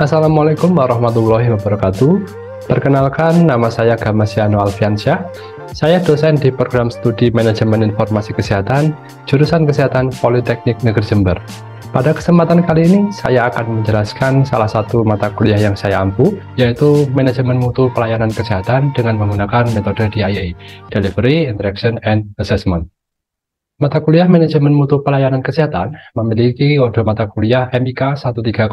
Assalamualaikum warahmatullahi wabarakatuh. Perkenalkan, nama saya Gamasyano Alfiansyah. Saya dosen di program studi Manajemen Informasi Kesehatan, jurusan Kesehatan Politeknik Negeri Jember. Pada kesempatan kali ini, saya akan menjelaskan salah satu mata kuliah yang saya ampu, yaitu Manajemen Mutu Pelayanan Kesehatan dengan menggunakan metode DIA, Delivery, Interaction, and Assessment. Mata kuliah Manajemen Mutu Pelayanan Kesehatan memiliki kode mata kuliah MIK 130701,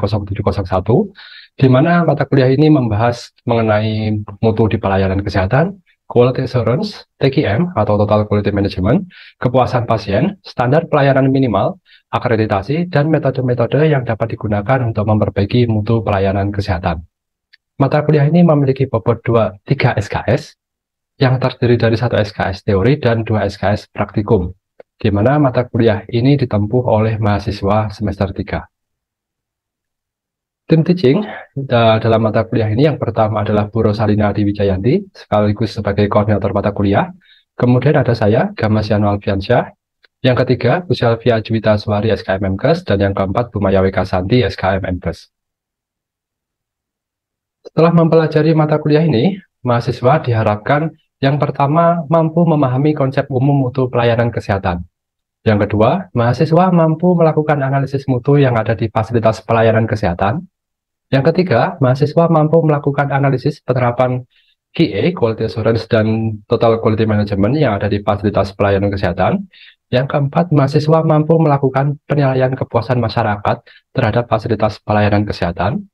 di mana mata kuliah ini membahas mengenai mutu di pelayanan kesehatan, Quality Assurance, TQM atau Total Quality Management, kepuasan pasien, standar pelayanan minimal, akreditasi, dan metode-metode yang dapat digunakan untuk memperbaiki mutu pelayanan kesehatan. Mata kuliah ini memiliki bobot 3 SKS, yang terdiri dari 1 SKS teori dan 2 SKS praktikum, di mana mata kuliah ini ditempuh oleh mahasiswa semester 3. Tim teaching dalam mata kuliah ini yang pertama adalah Bu Rosalina Diwijayanti, sekaligus sebagai koordinator mata kuliah. Kemudian ada saya, Gamasyano Alfiansyah. Yang ketiga, Bu Sylvia Juwita Suwari, SKM MKes, dan yang keempat, Bu Maya Wika Santi, SKM MKes. Setelah mempelajari mata kuliah ini, mahasiswa diharapkan yang pertama, mampu memahami konsep umum mutu pelayanan kesehatan. Yang kedua, mahasiswa mampu melakukan analisis mutu yang ada di fasilitas pelayanan kesehatan. Yang ketiga, mahasiswa mampu melakukan analisis penerapan QA, Quality Assurance, dan Total Quality Management yang ada di fasilitas pelayanan kesehatan. Yang keempat, mahasiswa mampu melakukan penilaian kepuasan masyarakat terhadap fasilitas pelayanan kesehatan.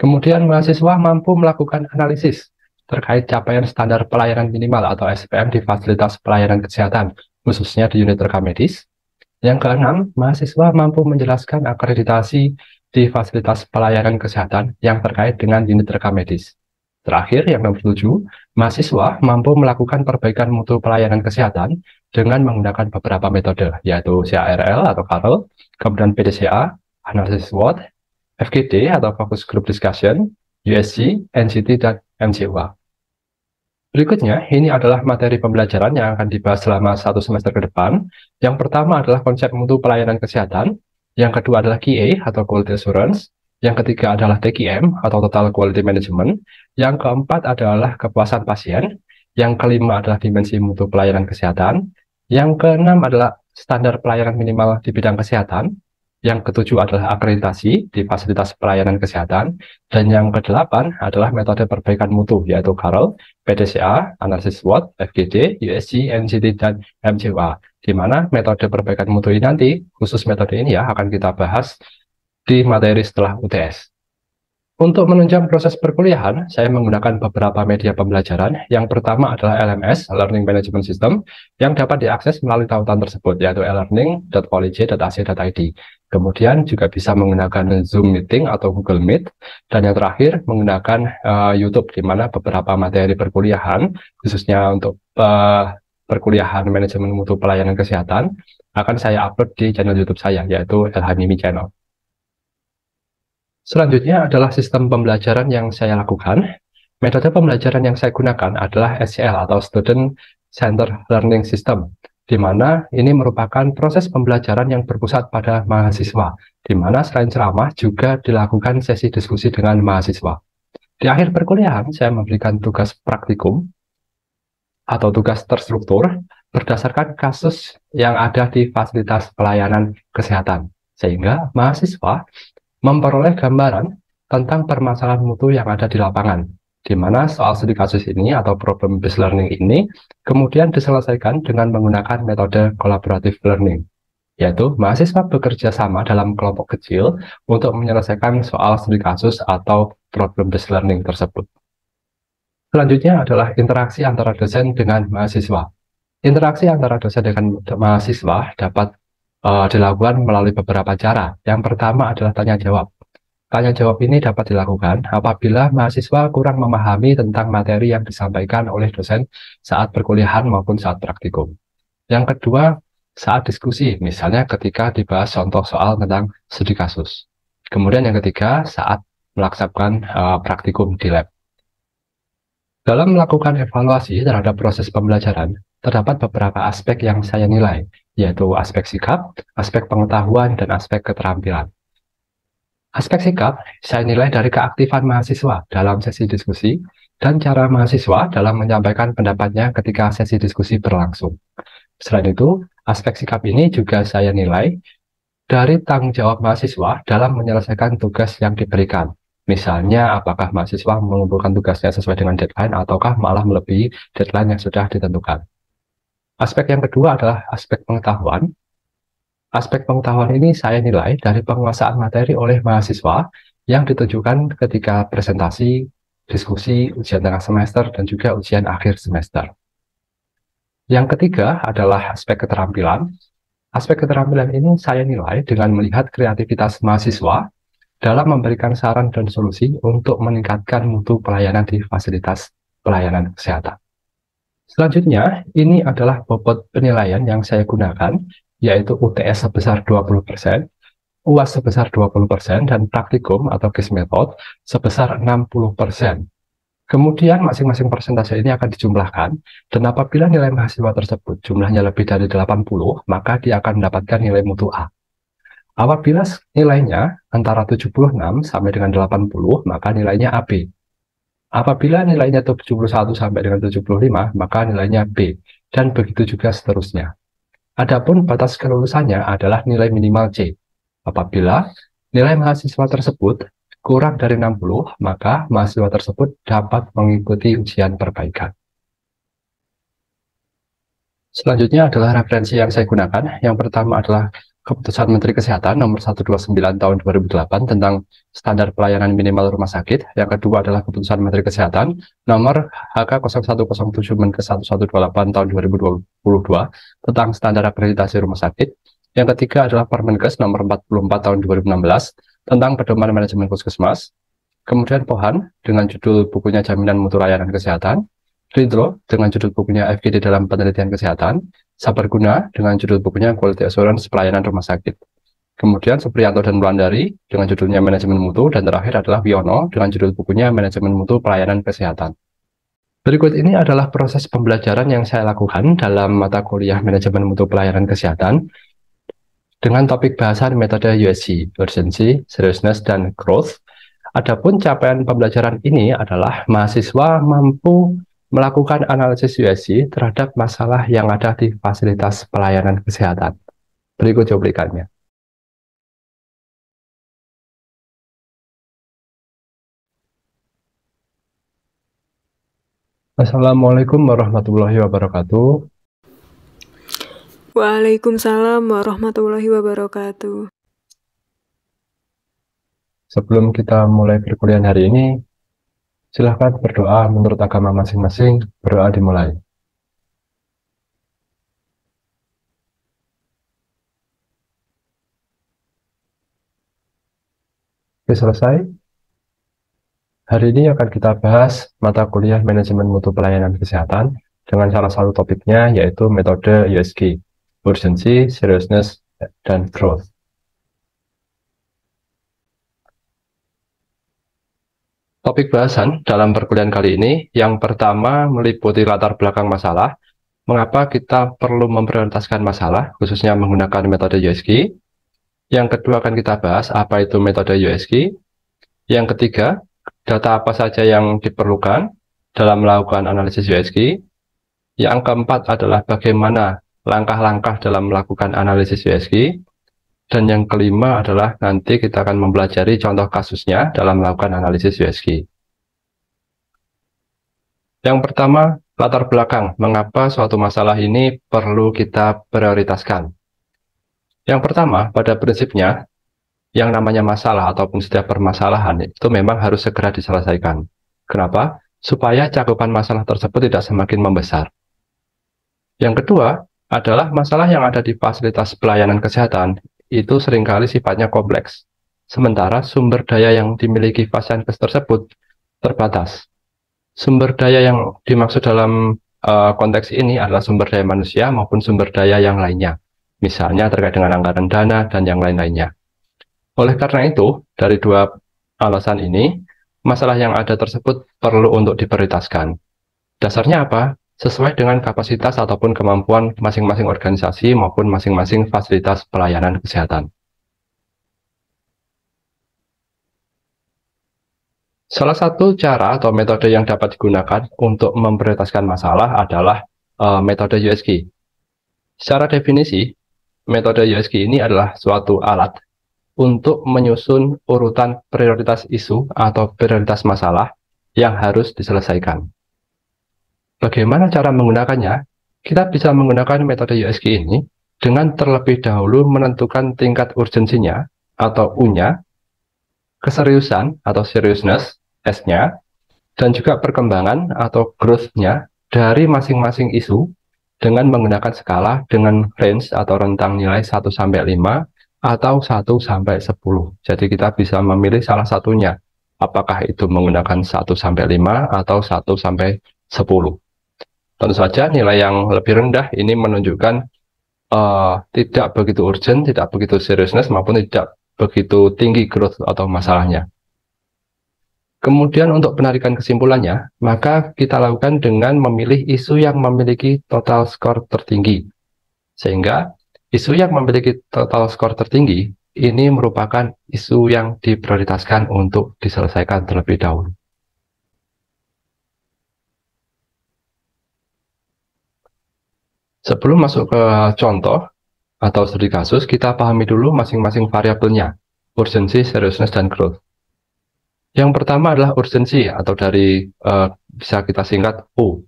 Kemudian, mahasiswa mampu melakukan analisis terkait capaian standar pelayanan minimal atau SPM di fasilitas pelayanan kesehatan, khususnya di unit rekam medis. Yang keenam, mahasiswa mampu menjelaskan akreditasi di fasilitas pelayanan kesehatan yang terkait dengan unit rekam medis. Terakhir, yang nomor 7, mahasiswa mampu melakukan perbaikan mutu pelayanan kesehatan dengan menggunakan beberapa metode, yaitu CARL atau CARL, kemudian PDCA, Analysis SWOT, FGD atau Focus Group Discussion, USG, NCT, dan MCUA. Berikutnya, ini adalah materi pembelajaran yang akan dibahas selama 1 semester ke depan. Yang pertama adalah konsep mutu pelayanan kesehatan, yang kedua adalah QA atau Quality Assurance, yang ketiga adalah TQM atau Total Quality Management, yang keempat adalah kepuasan pasien, yang kelima adalah dimensi mutu pelayanan kesehatan, yang keenam adalah standar pelayanan minimal di bidang kesehatan, yang ketujuh adalah akreditasi di fasilitas pelayanan kesehatan, dan yang kedelapan adalah metode perbaikan mutu, yaitu CARL, PDCA, Analisis SWOT, FGD, USG, NCT, dan MCUA, di mana metode perbaikan mutu ini nanti, khusus metode ini ya, akan kita bahas di materi setelah UTS. Untuk menunjang proses perkuliahan, saya menggunakan beberapa media pembelajaran. Yang pertama adalah LMS, Learning Management System, yang dapat diakses melalui tautan tersebut, yaitu elearning.college.ac.id. Kemudian juga bisa menggunakan Zoom Meeting atau Google Meet. Dan yang terakhir, menggunakan YouTube, di mana beberapa materi perkuliahan, khususnya untuk perkuliahan manajemen mutu pelayanan kesehatan, akan saya upload di channel YouTube saya, yaitu Elhanimi Channel. Selanjutnya adalah sistem pembelajaran yang saya lakukan. Metode pembelajaran yang saya gunakan adalah SCL atau Student Centered Learning System, di mana ini merupakan proses pembelajaran yang berpusat pada mahasiswa, di mana selain ceramah juga dilakukan sesi diskusi dengan mahasiswa. Di akhir perkuliahan, saya memberikan tugas praktikum atau tugas terstruktur berdasarkan kasus yang ada di fasilitas pelayanan kesehatan, sehingga mahasiswa memperoleh gambaran tentang permasalahan mutu yang ada di lapangan, di mana soal studi kasus ini atau problem-based learning ini kemudian diselesaikan dengan menggunakan metode collaborative learning, yaitu mahasiswa bekerja sama dalam kelompok kecil untuk menyelesaikan soal studi kasus atau problem-based learning tersebut. Selanjutnya adalah interaksi antara dosen dengan mahasiswa. Interaksi antara dosen dengan mahasiswa dapat dilakukan melalui beberapa cara. Yang pertama adalah tanya jawab. Tanya jawab ini dapat dilakukan apabila mahasiswa kurang memahami tentang materi yang disampaikan oleh dosen saat perkuliahan maupun saat praktikum. Yang kedua, saat diskusi, misalnya ketika dibahas contoh soal tentang studi kasus. Kemudian yang ketiga, saat melaksanakan praktikum di lab. Dalam melakukan evaluasi terhadap proses pembelajaran, terdapat beberapa aspek yang saya nilai, yaitu aspek sikap, aspek pengetahuan, dan aspek keterampilan. Aspek sikap saya nilai dari keaktifan mahasiswa dalam sesi diskusi dan cara mahasiswa dalam menyampaikan pendapatnya ketika sesi diskusi berlangsung. Selain itu, aspek sikap ini juga saya nilai dari tanggung jawab mahasiswa dalam menyelesaikan tugas yang diberikan. Misalnya, apakah mahasiswa mengumpulkan tugasnya sesuai dengan deadline ataukah malah melebihi deadline yang sudah ditentukan. Aspek yang kedua adalah aspek pengetahuan. Aspek pengetahuan ini saya nilai dari penguasaan materi oleh mahasiswa yang ditujukan ketika presentasi, diskusi, ujian tengah semester, dan juga ujian akhir semester. Yang ketiga adalah aspek keterampilan. Aspek keterampilan ini saya nilai dengan melihat kreativitas mahasiswa dalam memberikan saran dan solusi untuk meningkatkan mutu pelayanan di fasilitas pelayanan kesehatan. Selanjutnya, ini adalah bobot penilaian yang saya gunakan, yaitu UTS sebesar 20%, UAS sebesar 20%, dan praktikum atau case method sebesar 60%. Kemudian masing-masing persentase ini akan dijumlahkan, dan apabila nilai mahasiswa tersebut jumlahnya lebih dari 80, maka dia akan mendapatkan nilai mutu A. Apabila nilainya antara 76 sampai dengan 80, maka nilainya AB. Apabila nilainya 71 sampai dengan 75, maka nilainya B, dan begitu juga seterusnya. Adapun batas kelulusannya adalah nilai minimal C. Apabila nilai mahasiswa tersebut kurang dari 60, maka mahasiswa tersebut dapat mengikuti ujian perbaikan. Selanjutnya adalah referensi yang saya gunakan. Yang pertama adalah Keputusan Menteri Kesehatan nomor 129 tahun 2008 tentang standar pelayanan minimal rumah sakit. Yang kedua adalah Keputusan Menteri Kesehatan nomor HK 0107 Menkes 1128 tahun 2022 tentang standar akreditasi rumah sakit. Yang ketiga adalah Permenkes nomor 44 tahun 2016 tentang pedoman manajemen puskesmas. Kemudian POHAN dengan judul bukunya Jaminan Mutu Layanan Kesehatan. Ridro dengan judul bukunya FGD dalam penelitian kesehatan. Sabarguna dengan judul bukunya Quality Assurance Pelayanan Rumah Sakit. Kemudian Supriyanto dan Wulandari dengan judulnya Manajemen Mutu, dan terakhir adalah Wiono dengan judul bukunya Manajemen Mutu Pelayanan Kesehatan. Berikut ini adalah proses pembelajaran yang saya lakukan dalam mata kuliah Manajemen Mutu Pelayanan Kesehatan dengan topik bahasan metode USG, Urgency, Seriousness, dan Growth. Adapun capaian pembelajaran ini adalah mahasiswa mampu melakukan analisis USG terhadap masalah yang ada di fasilitas pelayanan kesehatan. Berikut cuplikannya. Assalamualaikum warahmatullahi wabarakatuh. Waalaikumsalam warahmatullahi wabarakatuh. Sebelum kita mulai perkuliahan hari ini, silahkan berdoa menurut agama masing-masing. Berdoa dimulai. Oke, selesai. Hari ini akan kita bahas mata kuliah Manajemen Mutu Pelayanan Kesehatan dengan salah satu topiknya yaitu metode USG, Urgency, Seriousness, dan Growth. Topik bahasan dalam perkuliahan kali ini yang pertama meliputi latar belakang masalah, mengapa kita perlu memprioritaskan masalah, khususnya menggunakan metode USG. Yang kedua akan kita bahas apa itu metode USG. Yang ketiga, data apa saja yang diperlukan dalam melakukan analisis USG. Yang keempat adalah bagaimana langkah-langkah dalam melakukan analisis USG. Dan yang kelima adalah nanti kita akan mempelajari contoh kasusnya dalam melakukan analisis USG. Yang pertama, latar belakang mengapa suatu masalah ini perlu kita prioritaskan. Yang pertama, pada prinsipnya, yang namanya masalah ataupun setiap permasalahan itu memang harus segera diselesaikan. Kenapa? Supaya cakupan masalah tersebut tidak semakin membesar. Yang kedua adalah masalah yang ada di fasilitas pelayanan kesehatan itu seringkali sifatnya kompleks. Sementara sumber daya yang dimiliki vaskes tersebut terbatas. Sumber daya yang dimaksud dalam konteks ini adalah sumber daya manusia maupun sumber daya yang lainnya. Misalnya terkait dengan anggaran dana dan yang lain-lainnya. Oleh karena itu, dari dua alasan ini, masalah yang ada tersebut perlu untuk diprioritaskan. Dasarnya apa? Sesuai dengan kapasitas ataupun kemampuan masing-masing organisasi maupun masing-masing fasilitas pelayanan kesehatan. Salah satu cara atau metode yang dapat digunakan untuk memprioritaskan masalah adalah metode USG. Secara definisi, metode USG ini adalah suatu alat untuk menyusun urutan prioritas isu atau prioritas masalah yang harus diselesaikan. Bagaimana cara menggunakannya? Kita bisa menggunakan metode USG ini dengan terlebih dahulu menentukan tingkat urgensinya atau U-nya, keseriusan atau seriousness, S-nya, dan juga perkembangan atau growth-nya dari masing-masing isu dengan menggunakan skala dengan range atau rentang nilai 1-5 atau 1-10. Jadi kita bisa memilih salah satunya, apakah itu menggunakan 1-5 atau 1-10. Tentu saja nilai yang lebih rendah ini menunjukkan tidak begitu urgent, tidak begitu seriousness, maupun tidak begitu tinggi growth atau masalahnya. Kemudian untuk penarikan kesimpulannya, maka kita lakukan dengan memilih isu yang memiliki total skor tertinggi. Sehingga isu yang memiliki total skor tertinggi ini merupakan isu yang diprioritaskan untuk diselesaikan terlebih dahulu. Sebelum masuk ke contoh atau studi kasus, kita pahami dulu masing-masing variabelnya, urgency, seriousness, dan growth. Yang pertama adalah urgensi atau dari bisa kita singkat U.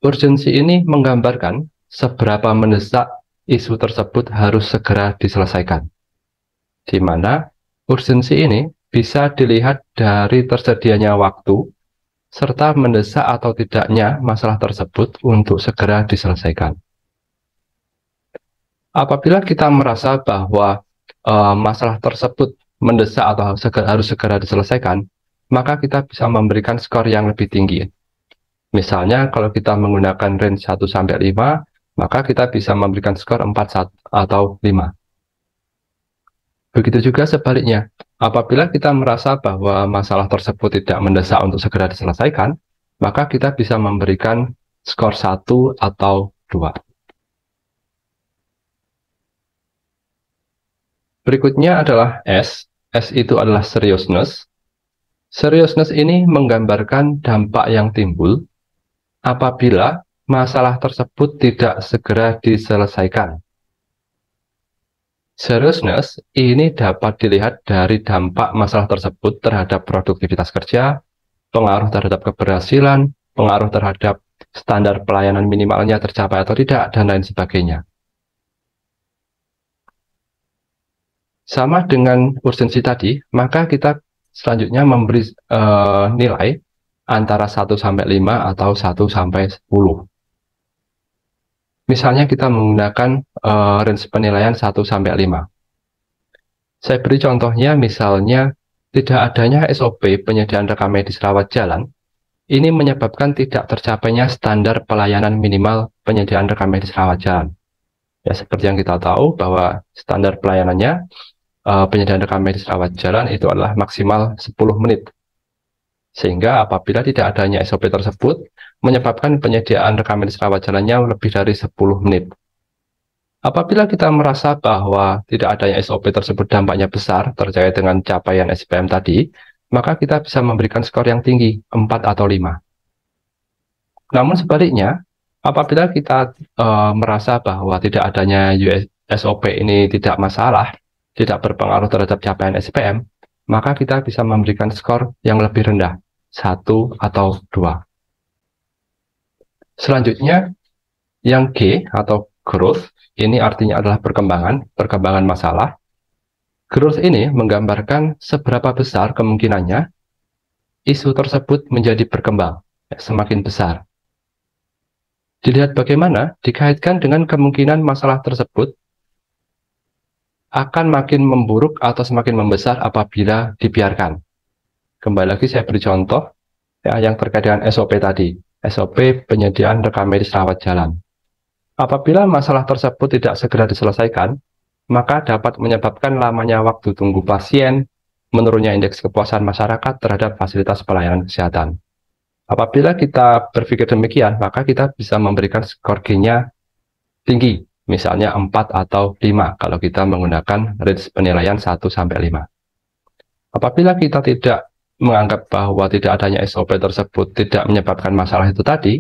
Urgensi ini menggambarkan seberapa mendesak isu tersebut harus segera diselesaikan. Di mana urgensi ini bisa dilihat dari tersedianya waktu serta mendesak atau tidaknya masalah tersebut untuk segera diselesaikan. Apabila kita merasa bahwa masalah tersebut mendesak atau harus segera diselesaikan, maka kita bisa memberikan skor yang lebih tinggi. Misalnya kalau kita menggunakan range 1-5, maka kita bisa memberikan skor 4 atau 5. Begitu juga sebaliknya, apabila kita merasa bahwa masalah tersebut tidak mendesak untuk segera diselesaikan, maka kita bisa memberikan skor 1 atau 2. Berikutnya adalah S. S itu adalah seriousness. Seriousness ini menggambarkan dampak yang timbul apabila masalah tersebut tidak segera diselesaikan. Seriousness ini dapat dilihat dari dampak masalah tersebut terhadap produktivitas kerja, pengaruh terhadap keberhasilan, pengaruh terhadap standar pelayanan minimalnya tercapai atau tidak, dan lain sebagainya. Sama dengan urgensi tadi, maka kita selanjutnya memberi nilai antara 1-5 atau 1-10. Misalnya kita menggunakan range penilaian 1-5. Saya beri contohnya, misalnya tidak adanya SOP penyediaan rekam medis rawat jalan, ini menyebabkan tidak tercapainya standar pelayanan minimal penyediaan rekam medis rawat jalan. Ya, seperti yang kita tahu bahwa standar pelayanannya penyediaan rekam medis rawat jalan itu adalah maksimal 10 menit. Sehingga apabila tidak adanya SOP tersebut, menyebabkan penyediaan rekam medis rawat jalannya lebih dari 10 menit. Apabila kita merasa bahwa tidak adanya SOP tersebut dampaknya besar terkait dengan capaian SPM tadi, maka kita bisa memberikan skor yang tinggi, 4 atau 5. Namun sebaliknya, apabila kita merasa bahwa tidak adanya SOP ini tidak masalah, tidak berpengaruh terhadap capaian SPM, maka kita bisa memberikan skor yang lebih rendah, 1 atau 2. Selanjutnya, yang G atau growth, ini artinya adalah perkembangan masalah. Growth ini menggambarkan seberapa besar kemungkinannya isu tersebut menjadi berkembang, semakin besar. Dilihat bagaimana dikaitkan dengan kemungkinan masalah tersebut akan makin memburuk atau semakin membesar apabila dibiarkan. Kembali lagi saya beri contoh ya, yang terkait dengan SOP tadi, SOP penyediaan rekam medis rawat jalan. Apabila masalah tersebut tidak segera diselesaikan, maka dapat menyebabkan lamanya waktu tunggu pasien, menurunnya indeks kepuasan masyarakat terhadap fasilitas pelayanan kesehatan. Apabila kita berpikir demikian, maka kita bisa memberikan skor G-nya tinggi, misalnya 4 atau 5 kalau kita menggunakan range penilaian 1-5. Apabila kita tidak menganggap bahwa tidak adanya SOP tersebut tidak menyebabkan masalah itu tadi,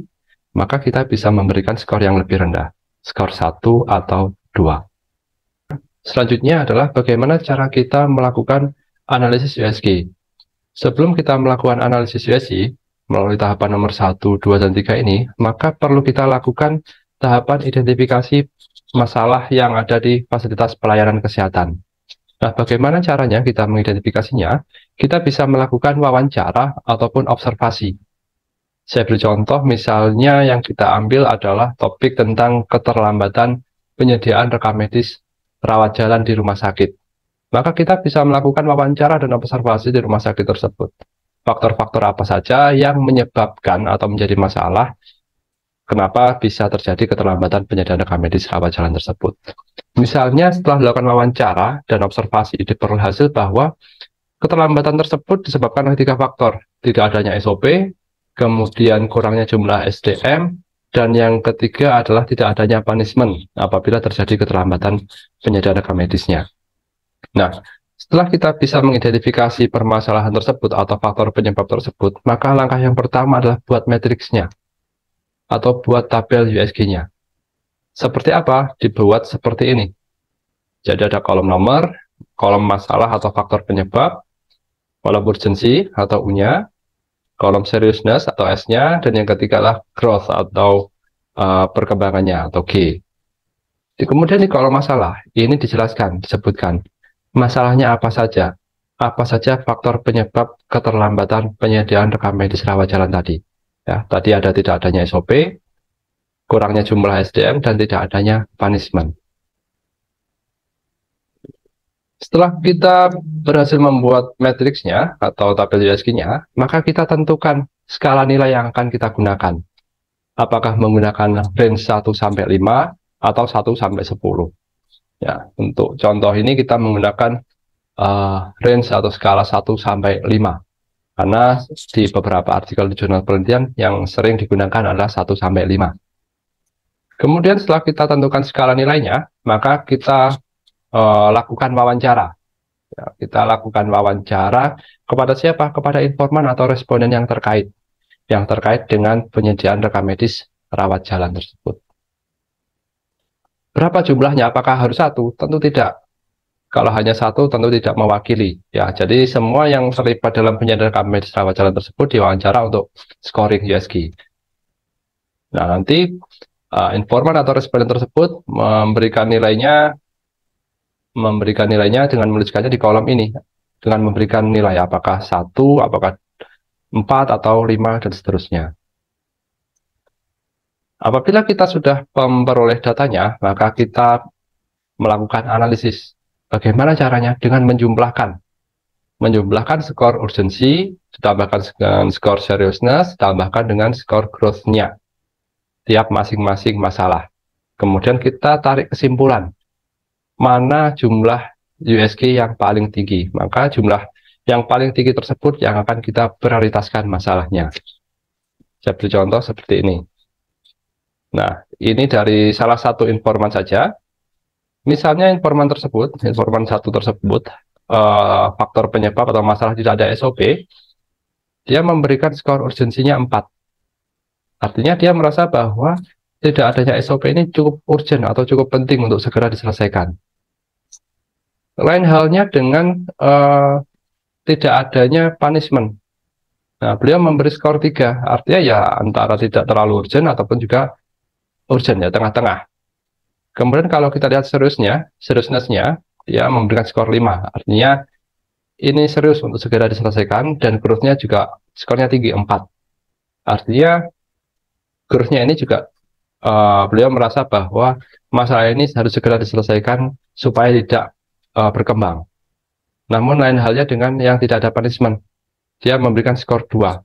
maka kita bisa memberikan skor yang lebih rendah, skor 1 atau 2. Selanjutnya adalah bagaimana cara kita melakukan analisis USG. Sebelum kita melakukan analisis USG, melalui tahapan nomor 1, 2, dan 3 ini, maka perlu kita lakukan tahapan identifikasi masalah yang ada di fasilitas pelayanan kesehatan. Nah, bagaimana caranya kita mengidentifikasinya? Kita bisa melakukan wawancara ataupun observasi. Saya beri contoh, misalnya yang kita ambil adalah topik tentang keterlambatan penyediaan rekam medis rawat jalan di rumah sakit. Maka kita bisa melakukan wawancara dan observasi di rumah sakit tersebut. Faktor-faktor apa saja yang menyebabkan atau menjadi masalah, kenapa bisa terjadi keterlambatan penyediaan rekam medis rawat jalan tersebut. Misalnya setelah dilakukan wawancara dan observasi, diperoleh hasil bahwa keterlambatan tersebut disebabkan oleh 3 faktor. Tidak adanya SOP, kemudian kurangnya jumlah SDM, dan yang ketiga adalah tidak adanya punishment apabila terjadi keterlambatan penyediaan rekam medisnya. Nah, setelah kita bisa mengidentifikasi permasalahan tersebut atau faktor penyebab tersebut, maka langkah yang pertama adalah buat matriksnya atau buat tabel USG-nya. Seperti apa? Dibuat seperti ini. Jadi ada kolom nomor, kolom masalah atau faktor penyebab, kolom urgensi atau U-nya, kolom seriousness atau S-nya, dan yang ketiga adalah growth atau perkembangannya atau G. Kemudian di kolom masalah, ini dijelaskan, disebutkan masalahnya apa saja faktor penyebab keterlambatan penyediaan rekam medis rawat jalan tadi. Ya, tadi ada tidak adanya SOP, kurangnya jumlah SDM, dan tidak adanya punishment. Setelah kita berhasil membuat matriksnya atau tabel USG-nya, maka kita tentukan skala nilai yang akan kita gunakan. Apakah menggunakan range 1 sampai 5 atau 1 sampai 10. Ya, untuk contoh ini kita menggunakan range atau skala 1 sampai 5. Karena di beberapa artikel di jurnal penelitian yang sering digunakan adalah 1 sampai 5. Kemudian setelah kita tentukan skala nilainya, maka kita lakukan wawancara. Ya, kita lakukan wawancara kepada siapa? Kepada informan atau responden yang terkait dengan penyediaan rekam medis rawat jalan tersebut. Berapa jumlahnya? Apakah harus 1? Tentu tidak. Kalau hanya 1 tentu tidak mewakili. Ya, jadi semua yang terlibat dalam penyediaan rekam medis rawat jalan tersebut diwawancara untuk scoring USG. Nah, nanti informan atau responden tersebut memberikan nilainya dengan menuliskannya di kolom ini, dengan memberikan nilai apakah 1, apakah 4 atau 5 dan seterusnya. Apabila kita sudah memperoleh datanya, maka kita melakukan analisis. Bagaimana caranya? Dengan menjumlahkan skor urgensi, ditambahkan dengan skor seriousness, ditambahkan dengan skor growth-nya tiap masing-masing masalah. Kemudian kita tarik kesimpulan, mana jumlah USG yang paling tinggi. Maka jumlah yang paling tinggi tersebut yang akan kita prioritaskan masalahnya. Saya beri contoh seperti ini. Nah, ini dari salah satu informan saja. Misalnya informan 1 tersebut, faktor penyebab atau masalah tidak ada SOP, dia memberikan skor urgensinya 4. Artinya dia merasa bahwa tidak adanya SOP ini cukup urgent atau cukup penting untuk segera diselesaikan. Lain halnya dengan tidak adanya punishment. Nah, beliau memberi skor 3, artinya ya antara tidak terlalu urgent ataupun juga urgent, ya tengah-tengah. Kemudian kalau kita lihat seriousness-nya, dia memberikan skor 5, artinya ini serius untuk segera diselesaikan, dan growth-nya juga skornya tinggi, 4. Artinya growth-nya ini juga beliau merasa bahwa masalah ini harus segera diselesaikan supaya tidak berkembang. Namun lain halnya dengan yang tidak ada punishment, dia memberikan skor 2.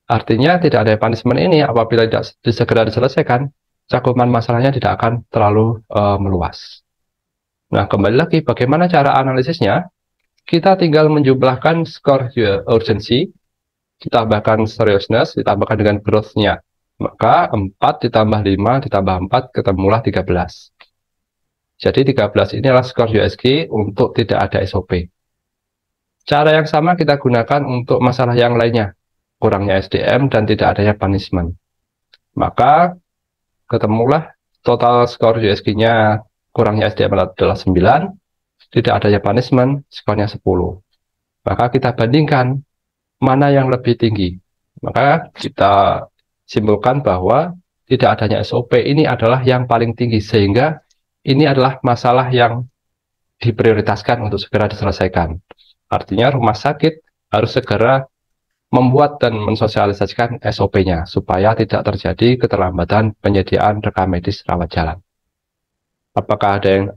Artinya tidak ada punishment ini apabila tidak segera diselesaikan, cakupan masalahnya tidak akan terlalu meluas. Nah, kembali lagi bagaimana cara analisisnya? Kita tinggal menjumlahkan skor urgensi, ditambahkan seriousness, ditambahkan dengan growth-nya. Maka 4 ditambah 5 ditambah 4 ketemulah 13. Jadi 13 ini adalah skor USG untuk tidak ada SOP. Cara yang sama kita gunakan untuk masalah yang lainnya, kurangnya SDM dan tidak adanya punishment. Maka ketemulah total skor USG-nya kurangnya SDM adalah 9, tidak adanya punishment, skornya 10. Maka kita bandingkan mana yang lebih tinggi. Maka kita simpulkan bahwa tidak adanya SOP ini adalah yang paling tinggi, sehingga ini adalah masalah yang diprioritaskan untuk segera diselesaikan. Artinya rumah sakit harus segera membuat dan mensosialisasikan SOP-nya supaya tidak terjadi keterlambatan penyediaan rekam medis rawat jalan. Apakah ada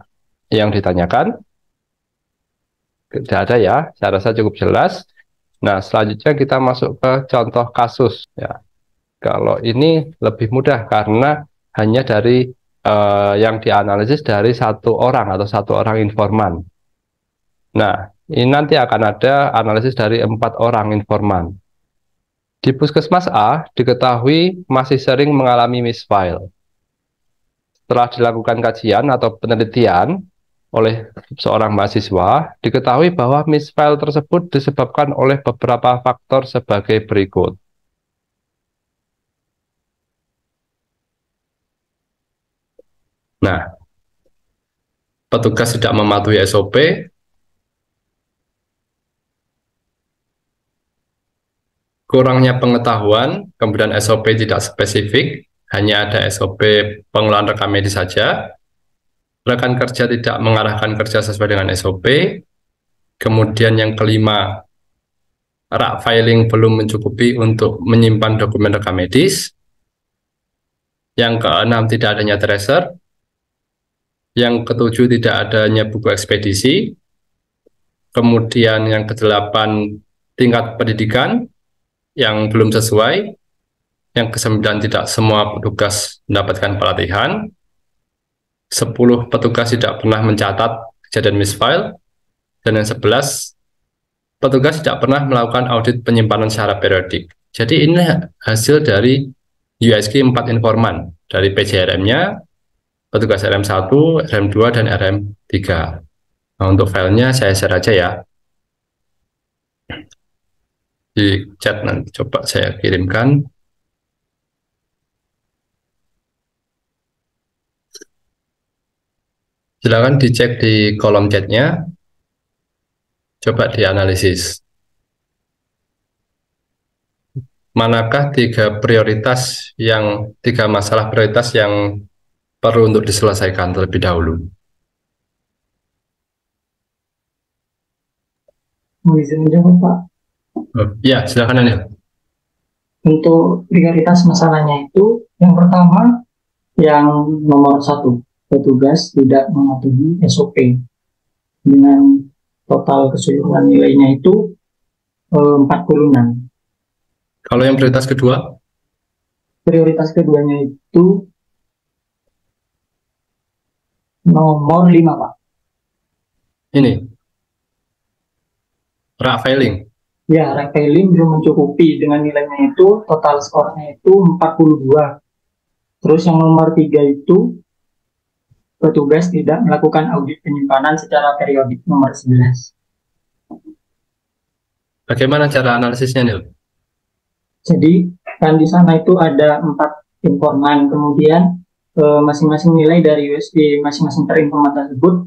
yang ditanyakan? Tidak ada ya, saya rasa cukup jelas. Nah, selanjutnya kita masuk ke contoh kasus. Ya, kalau ini lebih mudah karena hanya dari yang dianalisis dari satu orang atau satu orang informan. Nah, ini nanti akan ada analisis dari 4 orang informan. Di Puskesmas A diketahui masih sering mengalami misfile. Setelah dilakukan kajian atau penelitian oleh seorang mahasiswa, diketahui bahwa misfile tersebut disebabkan oleh beberapa faktor sebagai berikut. Nah, petugas tidak mematuhi SOP, kurangnya pengetahuan, kemudian SOP tidak spesifik, hanya ada SOP pengelolaan rekam medis saja, rekan kerja tidak mengarahkan kerja sesuai dengan SOP, kemudian yang kelima, rak filing belum mencukupi untuk menyimpan dokumen rekam medis, yang keenam tidak adanya tracer, yang ketujuh tidak adanya buku ekspedisi, kemudian yang kedelapan tingkat pendidikan yang belum sesuai, yang kesembilan tidak semua petugas mendapatkan pelatihan, 10 petugas tidak pernah mencatat kejadian misfile, dan yang 11 petugas tidak pernah melakukan audit penyimpanan secara periodik. Jadi ini hasil dari USG 4 informan, dari PJRM-nya, petugas RM1, RM2, dan RM3. Nah, untuk filenya saya share aja ya. Di chat nanti coba saya kirimkan. Silakan dicek di kolom chatnya, coba dianalisis. Manakah tiga masalah prioritas yang perlu untuk diselesaikan terlebih dahulu? Mau izin menjawab, Pak. Ya, silakan Anil. Untuk prioritas masalahnya itu, yang pertama, yang nomor satu, petugas tidak mematuhi SOP dengan total keseluruhan nilainya itu 46. Kalau yang prioritas kedua? Prioritas keduanya itu nomor 5, Pak. Ini, rak filing. Ya, rank failing belum mencukupi, dengan nilainya itu total skornya itu 42. Terus yang nomor 3 itu petugas tidak melakukan audit penyimpanan secara periodik, nomor 11. Bagaimana cara analisisnya, Nil? Jadi kan di sana itu ada 4 informan, kemudian masing-masing nilai dari USD masing-masing terinforman tersebut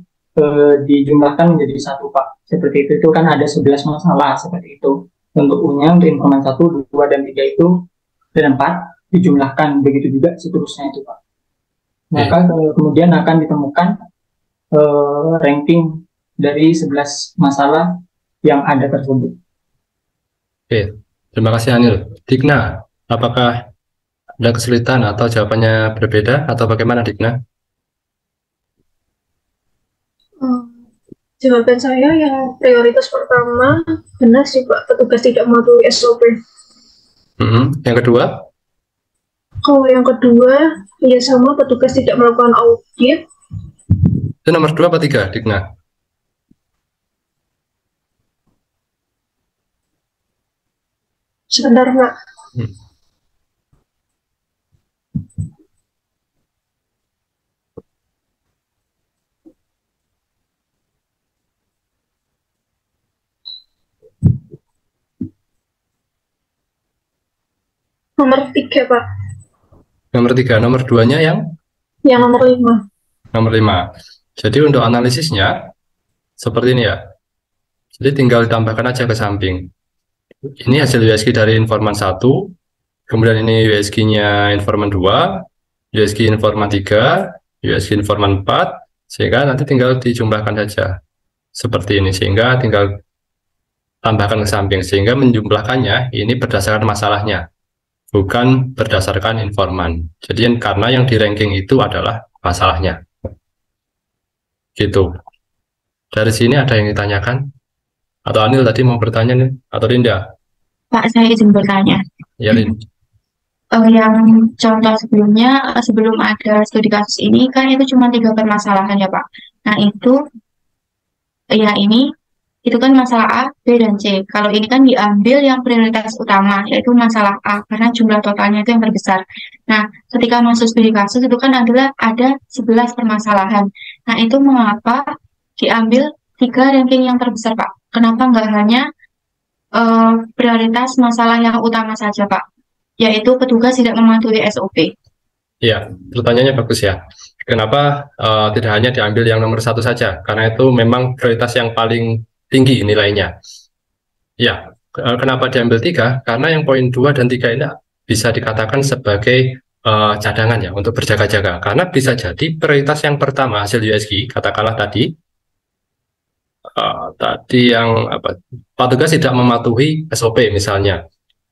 dijumlahkan menjadi satu, Pak. Seperti itu kan ada 11 masalah seperti itu. Untuk U-nya, untuk informan 1, 2, dan 3 itu, dan 4 dijumlahkan, begitu juga seterusnya itu, Pak. Maka kemudian akan ditemukan ranking dari 11 masalah yang ada tersebut. Oke, terima kasih Anil. Digna, apakah ada kesulitan atau jawabannya berbeda atau bagaimana, Digna? Jawaban saya yang prioritas pertama benar sih Pak, petugas tidak mematuhi SOP. Yang kedua? Kalau yang kedua, ya sama, petugas tidak melakukan audit. Itu nomor 2 apa 3, Digna? Sebentar Pak. Nomor 3, Pak. Nomor 3, nomor 2-nya yang Yang nomor 5. nomor 5. Jadi untuk analisisnya seperti ini ya. Jadi tinggal ditambahkan aja ke samping. Ini hasil USG dari informan 1, kemudian ini USG-nya informan 2, USG informan 3, USG informan 4, sehingga nanti tinggal dijumlahkan saja. Seperti ini, sehingga tinggal tambahkan ke samping, sehingga menjumlahkannya ini berdasarkan masalahnya, bukan berdasarkan informan. Jadi karena yang di ranking itu adalah masalahnya. Gitu. Dari sini ada yang ditanyakan? Atau Anil tadi mau bertanya nih? Atau Linda? Pak, saya izin bertanya. Ya, Lin. Yang contoh sebelumnya, sebelum ada studi kasus ini, kan itu cuma 3 permasalahan ya Pak. Nah itu, ya ini, itu kan masalah A, B, dan C. Kalau ini kan diambil yang prioritas utama, yaitu masalah A, karena jumlah totalnya itu yang terbesar. Nah, ketika masuk studi kasus itu kan adalah ada 11 permasalahan. Nah, itu mengapa diambil 3 ranking yang terbesar, Pak? Kenapa nggak hanya prioritas masalah yang utama saja, Pak? Yaitu petugas tidak mematuhi SOP. Iya, pertanyaannya bagus ya. Kenapa tidak hanya diambil yang nomor 1 saja? Karena itu memang prioritas yang paling tinggi nilainya. Ya, kenapa diambil 3? Karena yang poin 2 dan 3 ini bisa dikatakan sebagai cadangan ya, untuk berjaga-jaga. Karena bisa jadi prioritas yang pertama hasil USG, katakanlah tadi yang petugas tidak mematuhi SOP misalnya.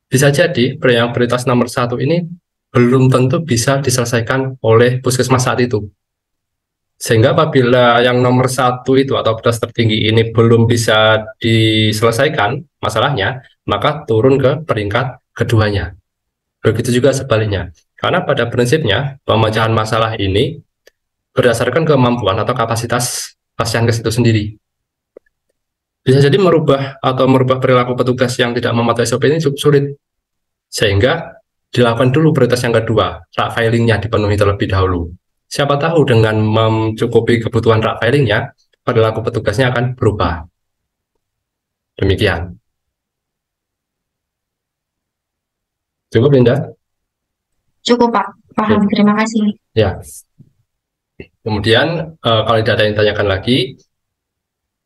Bisa jadi yang prioritas nomor 1 ini belum tentu bisa diselesaikan oleh puskesmas saat itu. Sehingga apabila yang nomor 1 itu atau prioritas tertinggi ini belum bisa diselesaikan masalahnya, maka turun ke peringkat keduanya. Begitu juga sebaliknya. Karena pada prinsipnya pemecahan masalah ini berdasarkan kemampuan atau kapasitas pasienkes itu sendiri. Bisa jadi merubah perilaku petugas yang tidak mematuhi SOP ini cukup sulit. Sehingga dilakukan dulu prioritas yang kedua, rak filingnya dipenuhi terlebih dahulu. Siapa tahu dengan mencukupi kebutuhan rak filingnya, perilaku petugasnya akan berubah. Demikian. Cukup, Linda? Cukup, Pak. Paham, terima kasih. Ya. Kemudian, kalau tidak ada yang ditanyakan lagi,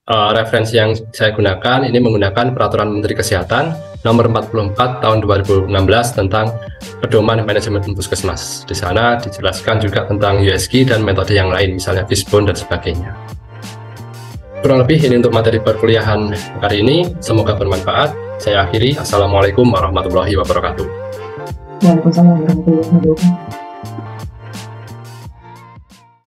referensi yang saya gunakan ini menggunakan Peraturan Menteri Kesehatan Nomor 44 Tahun 2016 tentang Pedoman Manajemen Puskesmas. Di sana dijelaskan juga tentang USG dan metode yang lain, misalnya Fishbone dan sebagainya. Kurang lebih ini untuk materi perkuliahan hari ini. Semoga bermanfaat. Saya akhiri. Assalamualaikum warahmatullahi wabarakatuh. Waalaikumsalam warahmatullahi wabarakatuh.